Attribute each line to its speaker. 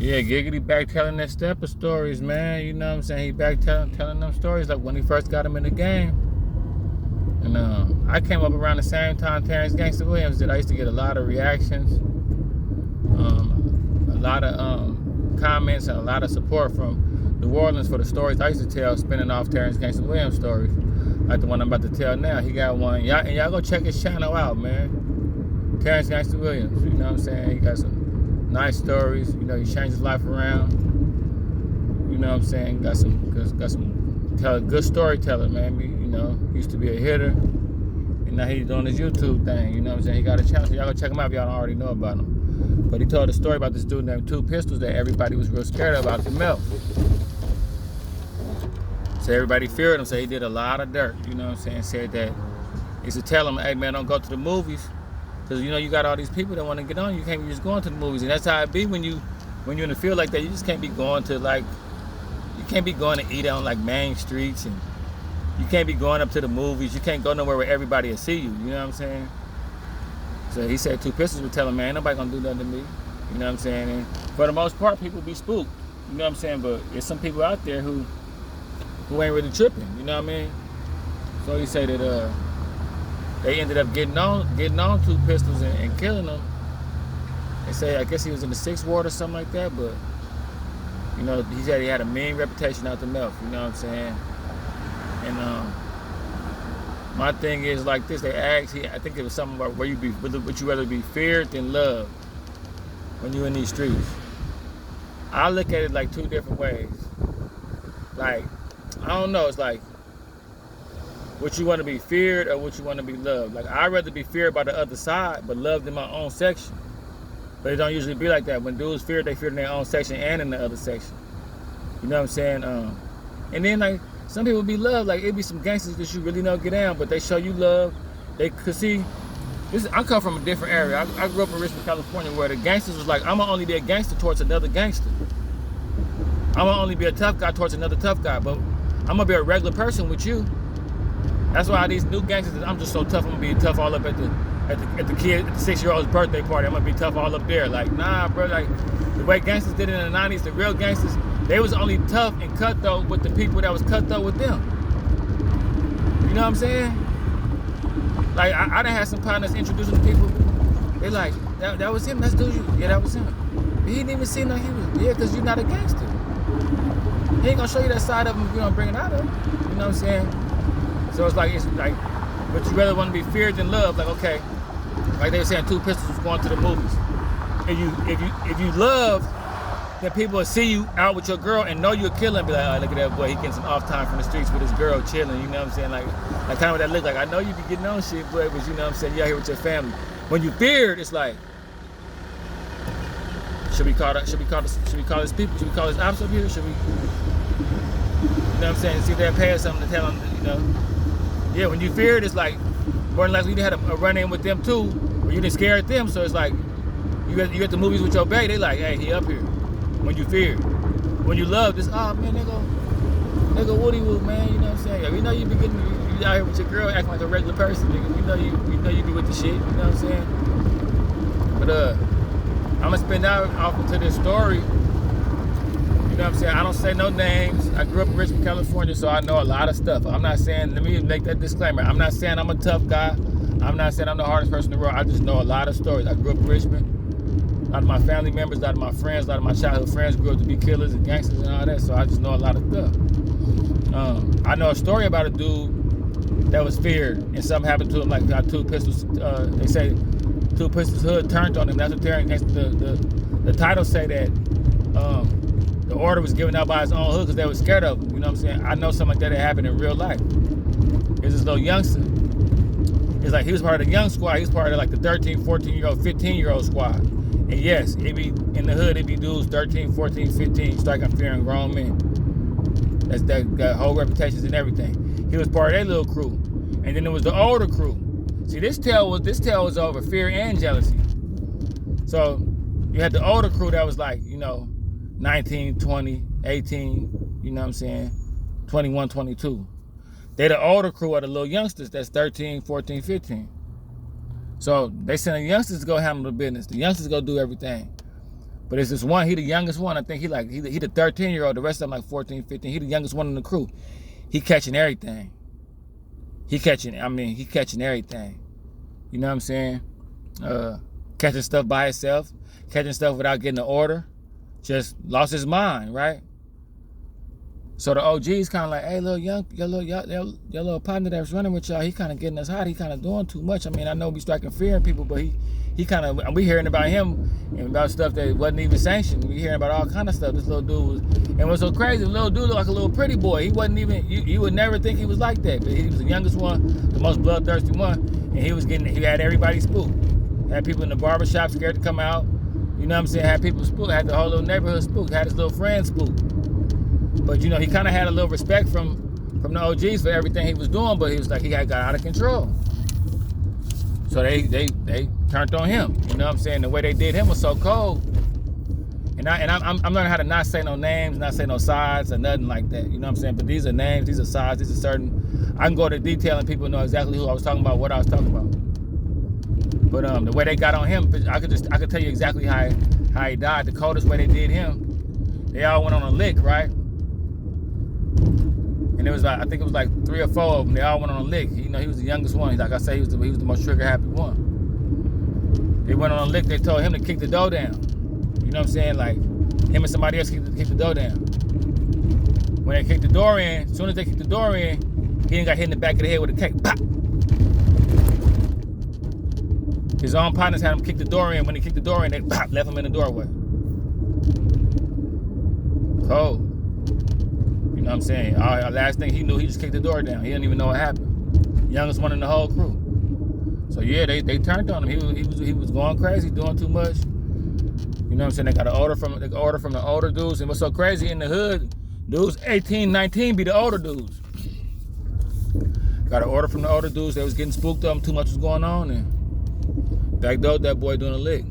Speaker 1: Yeah, Giggity back telling that STEPPA stories, man. You know what I'm saying? He back telling them stories like when he first got him in the game. And I came up around the same time Terrance Gansgsta Williams did. I used to get a lot of reactions, a lot of comments, and a lot of support from New Orleans for the stories I used to tell, spinning off Terrance Gansgsta Williams stories, like the one I'm about to tell now. He got one. Y'all go check his channel out, man. Terrance Gansgsta Williams. You know what I'm saying? He got some nice stories. You know, he changed his life around. You know what I'm saying? Got some good storyteller, man. You know, he used to be a hitter, and now he's doing his YouTube thing. You know what I'm saying? He got a channel, so y'all go check him out if y'all don't already know about him. But he told a story about this dude named Two Pistols that everybody was real scared about to melt. So everybody feared him, so he did a lot of dirt. You know what I'm saying? Said that he used to tell him, hey man, don't go to the movies, because you know you got all these people that want to get on. You can't be just going to the movies, and that's how it be when you're in the field like that. You just can't be going to you can't be going to eat on like main streets, and you can't be going up to the movies. You can't go nowhere where everybody will see you. You know what I'm saying? So he said Two Pistols would tell him, man, ain't nobody gonna do nothing to me. You know what I'm saying? And for the most part, people be spooked. You know what I'm saying? But there's some people out there who ain't really tripping. You know what I mean? So he said that they ended up getting on Two Pistols and killing them. They say I guess he was in the 6th ward or something like that, but you know, he said he had a mean reputation out the mouth. You know what I'm saying? And my thing is like this. They asked, I think it was something about would you rather be feared than loved when you're in these streets? I look at it like two different ways. Like, I don't know. It's like, would you want to be feared or would you want to be loved? Like, I'd rather be feared by the other side, but loved in my own section. But it don't usually be like that. When dudes fear, they fear in their own section and in the other section. You know what I'm saying? And then like some people be loved. Like it be some gangsters that you really don't get down, but they show you love. They could see. I come from a different area. I grew up in Richmond, California, where the gangsters was like, I'm gonna only be a gangster towards another gangster. I'm gonna only be a tough guy towards another tough guy, but I'm gonna be a regular person with you. That's why these new gangsters, I'm just so tough. I'm gonna be tough all up at the 6-year-old's birthday party. I'm gonna be tough all up there. Like, nah, bro. Like the way gangsters did it in the '90s, the real gangsters, they was only tough and cutthroat with the people that was cutthroat with them. You know what I'm saying? Like I done had some partners introducing people. They like, that was him. That's dude. Yeah, that was him. But he didn't even seem like he was. Yeah, because you're not a gangster. He ain't gonna show you that side of him if you don't bring it out of him. You know what I'm saying? So it's like, but you rather want to be feared than loved. Like, okay, like they were saying, Two Pistols was going to the movies. If you love, then people will see you out with your girl and know you're killing. Be like, oh, look at that boy. He getting some off time from the streets with his girl chilling. You know what I'm saying? Like kind of what that look like. I know you be getting on shit, boy, but you know what I'm saying? You out here with your family. When you feared, it's like, should we call his people? Should we call his ops up here? Should we? You know what I'm saying? See if they're paying something to tell them. You know. Yeah, when you feared, it's like more than likely you had a run-in with them too, or you didn't scare at them. So it's like you at the movies with your bae, they like, hey, he up here. When you feared, when you loved, it's oh man, they go Woody Woo, man. You know what I'm saying? We know you be getting you out here with your girl acting like a regular person, nigga. We know you be with the shit. You know what I'm saying? But I'm gonna spin out off into this story. You know what I'm saying? I don't say no names. I grew up in Richmond, California, so I know a lot of stuff. I'm not saying, let me make that disclaimer. I'm not saying I'm a tough guy. I'm not saying I'm the hardest person in the world. I just know a lot of stories. I grew up in Richmond. A lot of my family members, a lot of my friends, a lot of my childhood friends grew up to be killers and gangsters and all that, so I just know a lot of stuff. I know a story about a dude that was feared and something happened to him, like got Two Pistols. They say Two Pistols hood turned on him. That's what the title say that the order was given out by his own hood because they were scared of him. You know what I'm saying? I know something like that happened in real life. There's this little youngster. It's like he was part of the young squad. He was part of like the 13, 14-year-old, 15-year-old squad. And yes, it be in the hood, it be dudes 13, 14, 15, striking fear in grown men. That's that got whole reputations and everything. He was part of that little crew. And then there was the older crew. See, this tale was over fear and jealousy. So you had the older crew that was like, you know, 19, 20, 18, you know what I'm saying, 21, 22. They the older crew of the little youngsters that's 13, 14, 15. So they send the youngsters to go handle the business. The youngsters go do everything. But it's this one, he the youngest one. I think he the 13-year-old. The rest of them like 14, 15. He the youngest one in the crew. He catching everything. He catching everything. You know what I'm saying? Catching stuff by himself, catching stuff without getting an order. Just lost his mind, right? So the OG's kind of like, hey, your little partner that was running with y'all, he kind of getting us hot. He kind of doing too much. I mean, I know we striking fear in people, but he kind of, we hearing about him and about stuff that wasn't even sanctioned. We hearing about all kind of stuff. This little dude was, and what's so crazy, the little dude looked like a little pretty boy. He wasn't even, you would never think he was like that. But he was the youngest one, the most bloodthirsty one, and he had everybody spooked. Had people in the barbershop scared to come out. You know what I'm saying? Had people spooked, had the whole little neighborhood spooked, had his little friends spooked. But you know, he kind of had a little respect from the OGs for everything he was doing, but he was like, he got out of control. So they turned on him. You know what I'm saying? The way they did him was so cold. And I'm learning how to not say no names, not say no sides or nothing like that. You know what I'm saying? But these are names, these are sides, these are certain. I can go to detail and people know exactly who I was talking about, what I was talking about. But the way they got on him, I could tell you exactly how he died. The coldest way they did him, they all went on a lick, right? And it was like, I think it was like 3 or 4 of them. They all went on a lick. You know, he was the youngest one. Like I said, he was the most trigger happy one. They went on a lick. They told him to kick the door down. You know what I'm saying? Like him and somebody else kicked the door down. When they kicked the door in, as soon as they kicked the door in, he didn't got hit in the back of the head with a cake. Pop! His own partners had him kick the door in. When he kicked the door in, they pop, left him in the doorway. Cold. You know what I'm saying? Last thing he knew, he just kicked the door down. He didn't even know what happened. Youngest one in the whole crew. So yeah, they turned on him. He was going crazy, doing too much. You know what I'm saying? They got an order from the older dudes. And what's so crazy in the hood, dudes 18, 19 be the older dudes. Got an order from the older dudes. They was getting spooked up. Too much was going on, and backdoored that boy doing a lick.